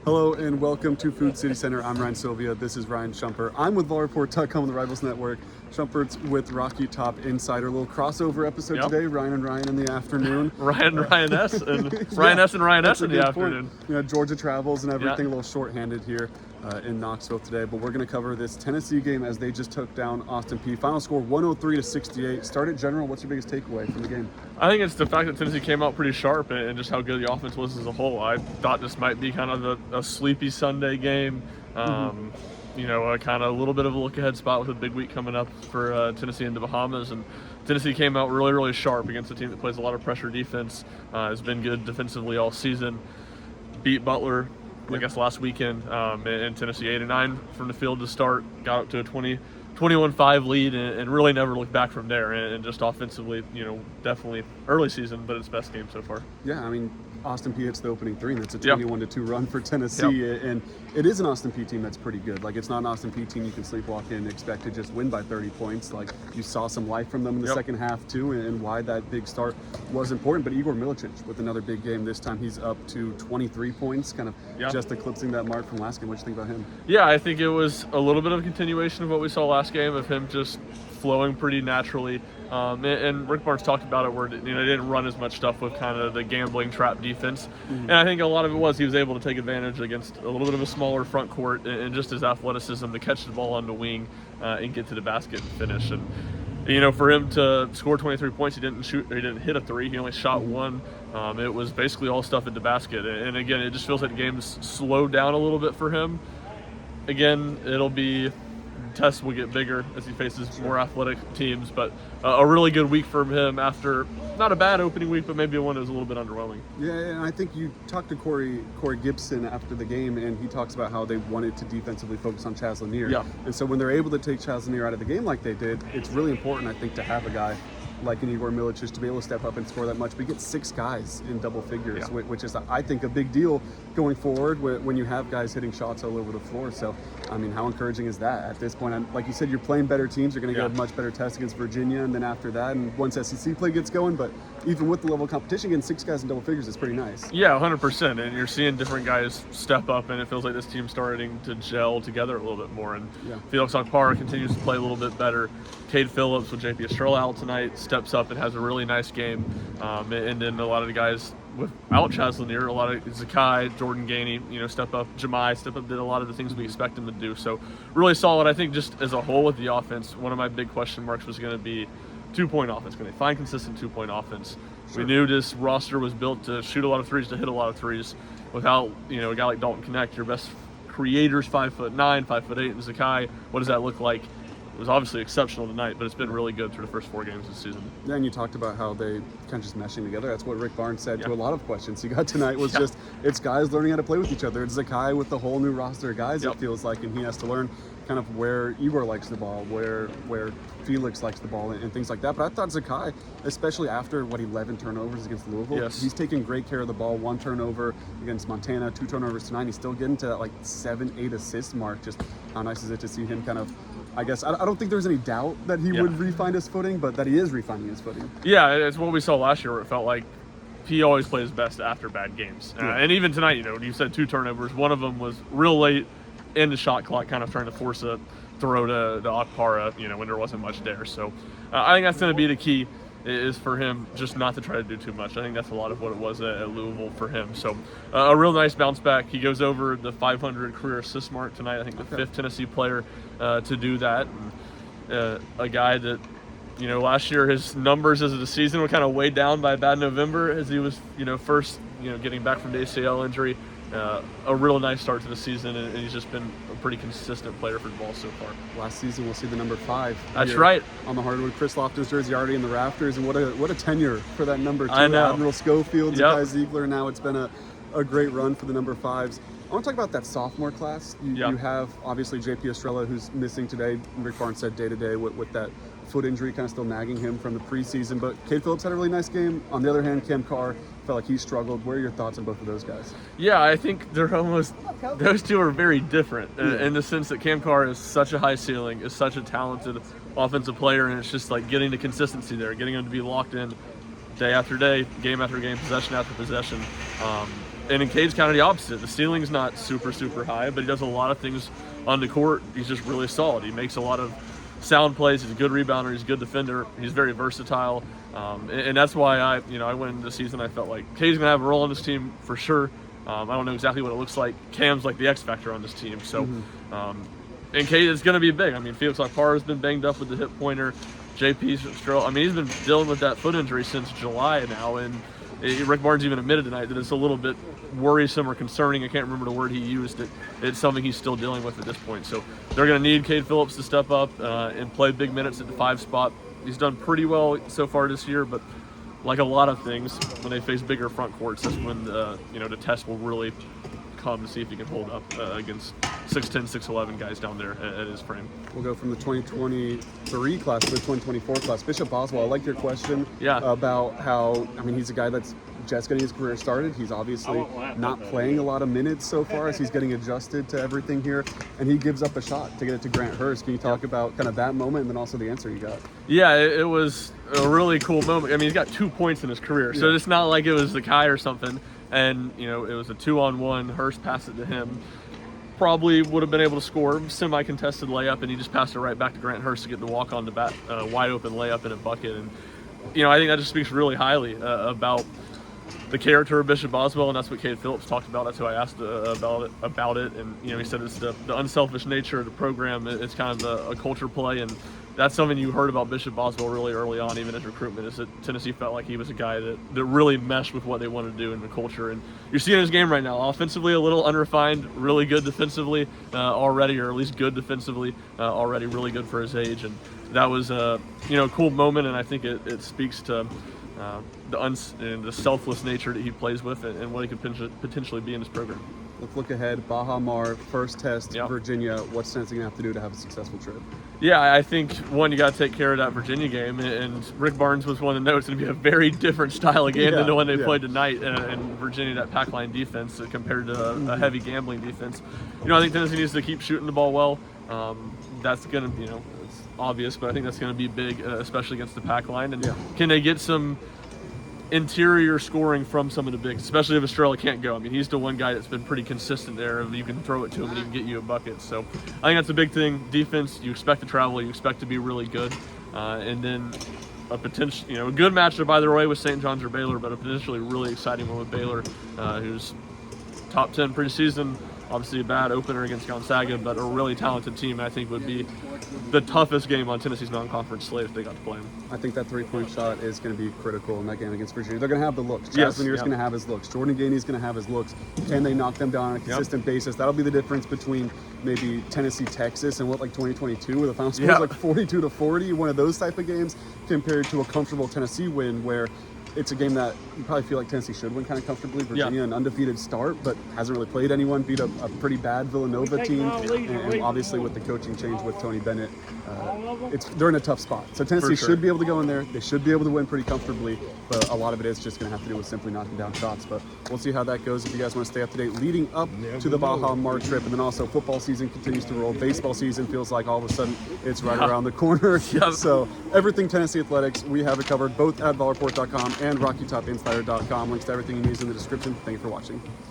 Hello and welcome to Food City Center. I'm Ryan Sylvia. This is Ryan Schumpert. I'm with VolReport.com on the Rivals Network. Schumpert's with Rocky Top Insider. A little crossover episode today. Ryan and Ryan in the afternoon. Ryan S. and Ryan S. and Ryan S. in the afternoon. You know, Georgia travels and everything a little short-handed here in Knoxville today. But we're going to cover this Tennessee game as they just took down Austin Peay. Final score 103-68. Start at general. What's your biggest takeaway from the game? I think it's the fact that Tennessee came out pretty sharp and just how good the offense was as a whole. I thought this might be kind of a sleepy Sunday game. You know, kind of a little bit of a look-ahead spot with a big week coming up for Tennessee and the Bahamas. And Tennessee came out really, really sharp against a team that plays a lot of pressure defense. Has been good defensively all season. Beat Butler, I guess, last weekend. And Tennessee 8-9 from the field to start. Got up to a 21-5 lead and really never looked back from there. And just offensively, you know, definitely early season, but its best game so far. Yeah, I mean, Austin Peay hits the opening three, and it's a 21-2 run for Tennessee. And it is an Austin Peay team that's pretty good. Like, it's not an Austin Peay team you can sleepwalk in and expect to just win by 30 points. Like, you saw some life from them in the second half, too, and why that big start was important. But Igor Milicic with another big game. This time he's up to 23 points, kind of just eclipsing that mark from last game. What do you think about him? Yeah, I think it was a little bit of a continuation of what we saw last game, of him just flowing pretty naturally. And Rick Barnes talked about it where, you know, they didn't run as much stuff with kind of the gambling trap defense. And I think a lot of it was he was able to take advantage against a little bit of a smaller front court and just his athleticism to catch the ball on the wing and get to the basket and finish. And, you know, for him to score 23 points, he didn't hit a three. He only shot one. It was basically all stuff at the basket. And again, it just feels like the game's slowed down a little bit for him. Again, tests will get bigger as he faces more athletic teams, but a really good week for him after not a bad opening week, but maybe one that was a little bit underwhelming. Yeah, and I think you talked to Corey Gibson after the game, and he talks about how they wanted to defensively focus on Chaz Lanier. Yeah. And so when they're able to take Chaz Lanier out of the game like they did, it's really important, I think, to have a guy like an Igor Milicic to be able to step up and score that much. We get 6 guys in double figures, which is, I think, a big deal going forward when you have guys hitting shots all over the floor. So, I mean, how encouraging is that at this point? Like you said, you're playing better teams. You're going to get a much better test against Virginia, and then after that, and once SEC play gets going. But even with the level of competition, getting 6 guys in double figures is pretty nice. Yeah, 100%. And you're seeing different guys step up, and it feels like this team's starting to gel together a little bit more. And Felix Okpara continues to play a little bit better. Cade Phillips with JP Estrella out tonight steps up and has a really nice game. And then a lot of the guys without Chaz Lanier, a lot of Zakai, Jordan Gainey, you know, step up. Jemai step up, did a lot of the things we expect him to do. So really solid. I think just as a whole with the offense, one of my big question marks was going to be two-point offense. Can they find consistent two-point offense? Sure. We knew this roster was built to shoot a lot of threes, to hit a lot of threes. Without, you know, a guy like Dalton Knecht, your best creator's 5'9", 5'8", and Zakai, what does that look like? It was obviously exceptional tonight, but it's been really good through the first 4 games this season. Yeah, and you talked about how they kind of just meshing together. That's what Rick Barnes said to a lot of questions he got tonight was just, it's guys learning how to play with each other. It's Zakai with the whole new roster of guys, it feels like, and he has to learn kind of where Igor likes the ball, where Felix likes the ball, and things like that. But I thought Zakai, especially after, 11 turnovers against Louisville, he's taking great care of the ball. 1 turnover against Montana, 2 turnovers tonight. He's still getting to that 7-8 assist mark. Just how nice is it to see him kind of, I guess, I don't think there's any doubt that he would refine his footing, but that he is refining his footing. Yeah, it's what we saw last year where it felt like he always plays best after bad games. And even tonight, you know, you said 2 turnovers. One of them was real late in the shot clock, kind of trying to force a throw to Okpara, you know, when there wasn't much there. So I think that's going to be the key, is for him just not to try to do too much. I think that's a lot of what it was at Louisville for him. So a real nice bounce back. He goes over the 500 career assist mark tonight. I think the 5th Tennessee player to do that. And, a guy that, you know, last year his numbers as of the season were kind of weighed down by a bad November as he was, you know, first, you know, getting back from the ACL injury. A real nice start to the season, and he's just been a pretty consistent player for the ball so far. Last season, we'll see the number 5. That's right. On the hardwood, Chris Loftus jersey already in the rafters, and what a tenure for that number 2. I know. Admiral Schofield, Zakai Ziegler. Now it's been a great run for the number 5s. I want to talk about that sophomore class. You have, obviously, JP Estrella, who's missing today. Rick Barnes said day-to-day with that foot injury kind of still nagging him from the preseason. But Cade Phillips had a really nice game. On the other hand, Cam Carr felt like he struggled. What are your thoughts on both of those guys? Yeah, I think they're almost – those two are very different in the sense that Cam Carr is such a high ceiling, is such a talented offensive player, and it's just like getting the consistency there, getting him to be locked in day after day, game after game, possession after possession. And in Cade's kind of the opposite. The ceiling's not super, super high, but he does a lot of things on the court. He's just really solid. He makes a lot of sound plays. He's a good rebounder. He's a good defender. He's very versatile. And that's why I went into the season, I felt like Cade's going to have a role on this team for sure. I don't know exactly what it looks like. Cam's like the X factor on this team. So, and Cade is going to be big. I mean, Felix Akpar has been banged up with the hip pointer. JP's still, I mean, he's been dealing with that foot injury since July now. And Rick Barnes even admitted tonight that it's a little bit worrisome or concerning. I can't remember the word he used. It's something he's still dealing with at this point. So they're going to need Cade Phillips to step up and play big minutes at the 5 spot. He's done pretty well so far this year, but like a lot of things, when they face bigger front courts, that's when the test will really come to see if he can hold up against 6'10", 6'11" guys down there at his frame. We'll go from the 2023 class to the 2024 class. Bishop Boswell, I like your question about how, I mean, he's a guy that's just getting his career started. He's obviously not playing a lot of minutes so far as he's getting adjusted to everything here, and he gives up a shot to get it to Grant Hurst. Can you talk about kind of that moment and then also the answer you got? Yeah, it was a really cool moment. I mean, he's got 2 points in his career, so it's not like it was the Kai or something. And, it was a 2-on-1. Hurst passed it to him. Probably would have been able to score, semi-contested layup, and he just passed it right back to Grant Hurst to get the walk-on to bat, wide open layup in a bucket. And, I think that just speaks really highly about the character of Bishop Boswell, and that's what Cade Phillips talked about. That's who I asked about it. And, he said it's the unselfish nature of the program. It's kind of a culture play, and that's something you heard about Bishop Boswell really early on, even as recruitment, is that Tennessee felt like he was a guy that really meshed with what they wanted to do in the culture. And you're seeing his game right now. Offensively, a little unrefined, really good defensively already, or at least good defensively already, really good for his age. And that was a cool moment, and I think it speaks to the selfless nature that he plays with and what he could potentially be in this program. Let's look ahead. Baha Mar, first test, Virginia. What's Tennessee going to have to do to have a successful trip? Yeah, I think, one, you got to take care of that Virginia game. And Rick Barnes was one of the notes. It's going to be a very different style of game than the one they played tonight in Virginia, that pack line defense compared to a heavy gambling defense. I think Tennessee needs to keep shooting the ball well. That's going to, it's obvious, but I think that's going to be big, especially against the pack line. And can they get some interior scoring from some of the bigs, especially if Estrella can't go? I mean, he's the one guy that's been pretty consistent there. You can throw it to him and he can get you a bucket. So I think that's a big thing. Defense, you expect to travel, you expect to be really good. And then a potential, a good matchup either way with St. John's or Baylor, but a potentially really exciting one with Baylor, who's top 10 preseason. Obviously a bad opener against Gonzaga, but a really talented team. I think would be the toughest game on Tennessee's non-conference slate if they got to play them. I think that 3-point shot is going to be critical in that game against Virginia. They're going to have the looks. Jasmine is going to have his looks. Jordan Gainey's going to have his looks. Can they knock them down on a consistent basis? That'll be the difference between maybe Tennessee, Texas, and 2022, where the final score is like 42-40, one of those type of games, compared to a comfortable Tennessee win where it's a game that you probably feel like Tennessee should win kind of comfortably. Virginia, an undefeated start, but hasn't really played anyone, beat a pretty bad Villanova team. And obviously with the coaching change with Tony Bennett, they're in a tough spot. So Tennessee should be able to go in there. They should be able to win pretty comfortably, but a lot of it is just going to have to do with simply knocking down shots. But we'll see how that goes if you guys want to stay up to date leading up to the Baja Mar trip. And then also football season continues to roll. Baseball season feels like all of a sudden it's right around the corner. So everything Tennessee Athletics, we have it covered both at VolReport.com and RockyTopInsider.com. Links to everything you need is in the description. Thank you for watching.